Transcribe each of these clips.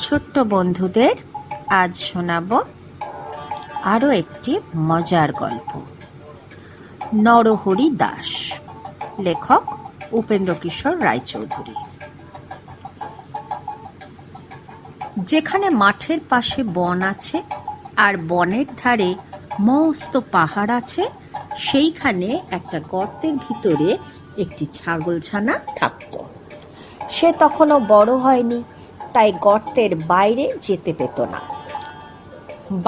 ছোট্ট বন্ধুদের আজ শোনাব আরও একটি মজার গল্প। নরহরি দাস, লেখক উপেন্দ্রকিশোর রায়চৌধুরী। যেখানে মাঠের পাশে বন আছে আর বনের ধারে মস্ত পাহাড় আছে, সেইখানে একটা গর্তের ভিতরে একটি ছাগলছানা থাকত। সে তখনও বড় হয়নি, তাই গর্তের বাইরে যেতে পেত না।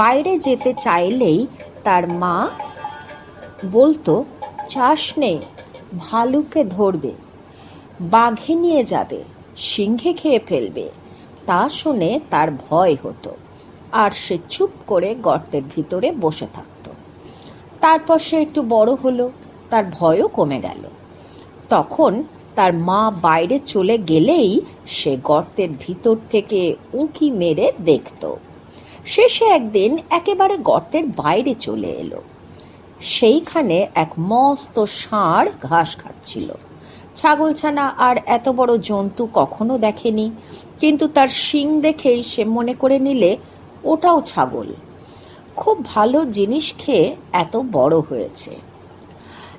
বাইরে যেতে চাইলেই তার মা বলতো, চাস নে, ভালুকে ধরবে, বাঘে নিয়ে যাবে, সিংহে খেয়ে ফেলবে। তা শুনে তার ভয় হতো, আর সে চুপ করে গর্তের ভিতরে বসে থাকত। তারপর সে একটু বড় হলো, তার ভয়ও কমে গেল। তখন তার মা বাইরে চলে গেলেই সে গর্তের ভিতর থেকে উঁকি মেরে দেখত। শেষে একদিন একেবারে গর্তের বাইরে চলে এলো। সেইখানে এক মস্ত ষাঁড় ঘাস খাচ্ছিল। ছাগলছানা আর এত বড় জন্তু কখনো দেখেনি, কিন্তু তার শিং দেখেই সে মনে করে নিলে ওটাও ছাগল। খুব ভালো জিনিস খেয়ে এত বড় হয়েছে।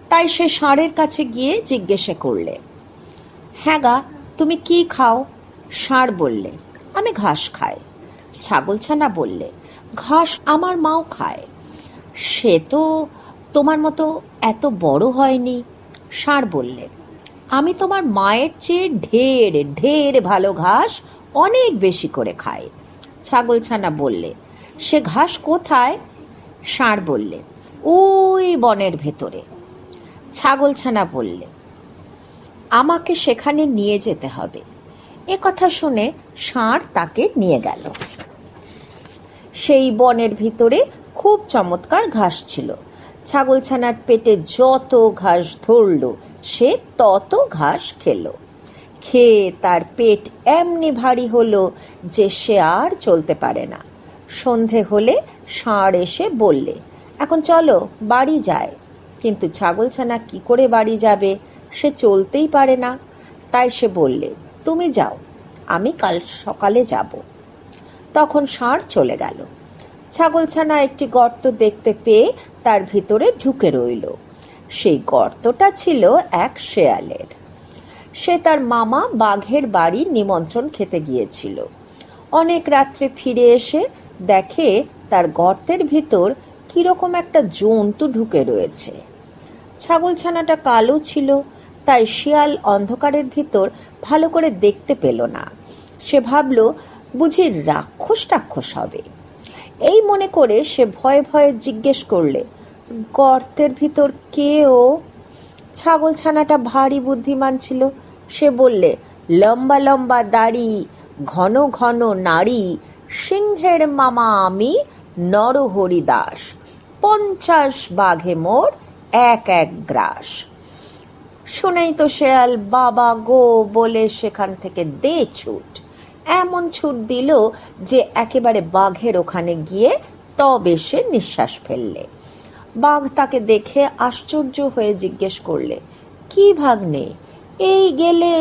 তাই সে ষাঁড়ের কাছে গিয়ে জিজ্ঞাসা করলে, হ্যাঁ গা, তুমি কি খাও? ষাঁড় বললে, আমি ঘাস খাই। ছাগলছানা বললে, ঘাস আমার মাও খায়। সে তো তোমার মতো এত বড় হয়নি। ষাঁড় বললে, আমি তোমার মায়ের চেয়ে ঢের ঢের ভালো ঘাস অনেক বেশি করে খাই। ছাগলছানা বললে, সে ঘাস কোথায়? ষাঁড় বললে, ওই বনের ভেতরে। ছাগলছানা বললে, আমাকে সেখানে নিয়ে যেতে হবে। এ কথা শুনে ষাঁড় তাকে নিয়ে গেল। সেই বনের ভিতরে খুব চমৎকার ঘাস ছিল। ছাগলছানার পেটে যত ঘাস ধরল, সে তত ঘাস খেল। খেয়ে তার পেট এমনি ভারী হলো যে সে আর চলতে পারে না। সন্ধে হলে ষাঁড় এসে বললে, এখন চলো, বাড়ি যায়। কিন্তু ছাগলছানা কি করে বাড়ি যাবে? সে চলতেই পারে না। তাই সে বললে, তুমি যাও, আমি কাল সকালে যাব। তখন ষাঁড় চলে গেল। ছাগলছানা একটি গর্ত দেখতে পেয়ে তার ভিতরে ঢুকে রইল। সেই গর্তটা ছিল এক শেয়ালের। সে তার মামা বাঘের বাড়ি নিমন্ত্রণ খেতে গিয়েছিল। অনেক রাত্রে ফিরে এসে দেখে তার গর্তের ভিতর কিরকম একটা জন্তু ঢুকে রয়েছে। ছাগলছানাটা কালো ছিল, তাই শিয়াল অন্ধকারের ভিতর ভালো করে দেখতে পেল না। সে ভাবল, বুঝি রাক্ষস টাক্ষস হবে। এই মনে করে সে ভয়ে ভয়ে জিজ্ঞেস করলে, গর্তের ভিতর কে ও? ছাগলছানাটা ভারী বুদ্ধিমান ছিল। সে বললে, লম্বা লম্বা দাড়ি, ঘন ঘন নাড়ি, সিংহের মামা আমি, নরহরি দাস, 50 বাঘে মোর এক এক গ্রাস। শুনেই তো শেয়াল বাবা গো বলে সেখান থেকে দে ছুট। এমন ছুট দিল যে একেবারে বাঘের ওখানে গিয়ে তবে সে নিঃশ্বাস ফেললে। বাঘ তাকে দেখে আশ্চর্য হয়ে জিজ্ঞেস করলে, কি ভাগ্নে, এই গেলে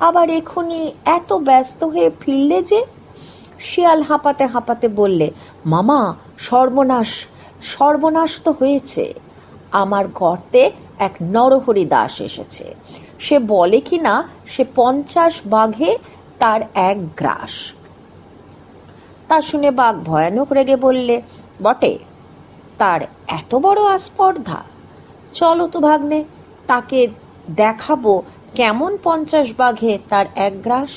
আবার এখনই এত ব্যস্ত হয়ে ফিরলে যে? শিয়াল হাঁপাতে হাঁপাতে বললে, মামা, সর্বনাশ, সর্বনাশ তো হয়েছে। আমার গর্তে এক নরহরি দাস এসেছে। সে বলে কি না সে 50 বাঘে তার এক গ্রাস। তা শুনে বাঘ ভয়ানক রেগে বললে, বটে, তার এত বড় আস্পর্ধা? চলো তো ভাগ্নে, তাকে দেখাবো কেমন 50 বাঘে তার এক গ্রাস।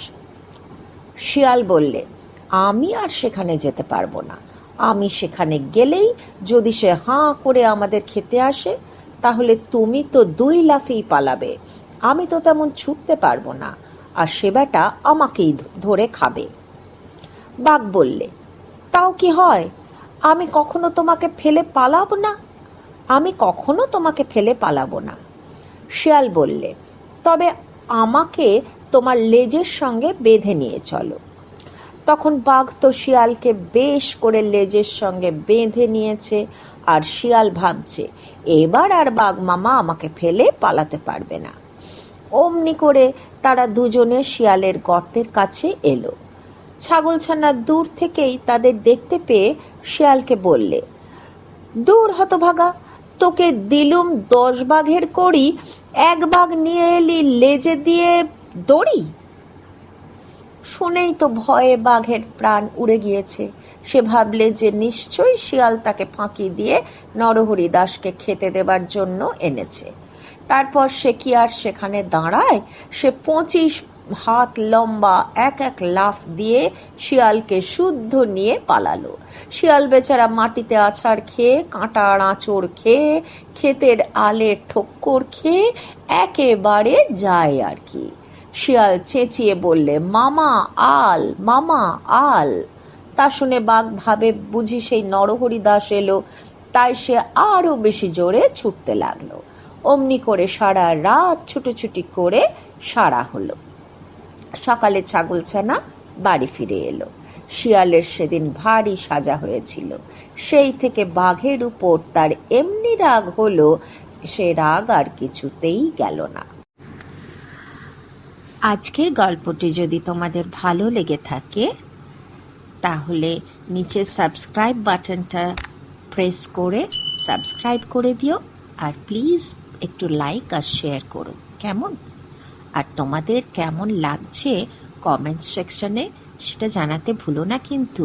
শিয়াল বললে, আমি আর সেখানে যেতে পারবো না। আমি সেখানে গেলেই যদি সে হাঁ করে আমাদের খেতে আসে, তাহলে তুমি তো 2 লাফেই পালাবে। আমি তো তেমন ছুটতে পারবো না, আর সে বেটা আমাকেই ধরে খাবে। বাঘ বললে, তাও কি হয়? আমি কখনো তোমাকে ফেলে পালাবো না, আমি কখনো তোমাকে ফেলে পালাবো না। শিয়াল বললে, তবে আমাকে তোমার লেজের সঙ্গে বেঁধে নিয়ে চলো। তখন বাঘ তো শিয়ালকে বেশ করে লেজের সঙ্গে বেঁধে নিয়েছে, আর শিয়াল ভাবছে, এবার আর বাঘ মামা আমাকে ফেলে পালাতে পারবে না। অমনি করে তারা দুজনে শিয়ালের গর্তের কাছে এলো। ছাগলছানা দূর থেকেই তাদের দেখতে পেয়ে শিয়ালকে বললে, দূর হতভাগা, তোকে দিলুম 10 বাঘের কড়ি, 1 বাঘ নিয়ে এলি লেজে দিয়ে দড়ি। শুনেই তো ভয়ে বাঘের প্রাণ উড়ে গিয়েছে। সে ভাবলে যে নিশ্চয়ই শিয়াল তাকে ফাঁকি দিয়ে নরহরি দাসকে খেতে দেবার জন্য এনেছে। তারপর সে কি আর সেখানে দাঁড়ায়? সে 25 হাত লম্বা এক এক লাফ দিয়ে শিয়ালকে শুদ্ধ নিয়ে পালালো। শিয়াল বেচারা মাটিতে আছাড় খেয়ে, কাঁটার আঁচড় খেয়ে, ক্ষেতের আলের ঠোক্কর খেয়ে একেবারে যায় আর কি। শিয়াল চেঁচিয়ে বললে, মামা আল, মামা আল। তা শুনে বাঘ ভাবে বুঝি সেই নরহরি দাস এলো, তাই সে আরো বেশি জোরে ছুটতে লাগলো। অমনি করে সারা রাত ছুটোছুটি করে সারা হলো। সকালে ছাগলছানা বাড়ি ফিরে এলো। শিয়ালের সেদিন ভারী সাজা হয়েছিল। সেই থেকে বাঘের উপর তার এমনি রাগ হলো, সে রাগ আর কিছুতেই গেল না। আজকের গল্পটি যদি তোমাদের ভালো লেগে থাকে তাহলে নিচে সাবস্ক্রাইব বাটনটা প্রেস করে সাবস্ক্রাইব করে দিও, আর প্লিজ একটু লাইক আর শেয়ার করো, কেমন? আর তোমাদের কেমন লাগছে কমেন্ট সেকশনে সেটা জানাতে ভুলো না কিন্তু।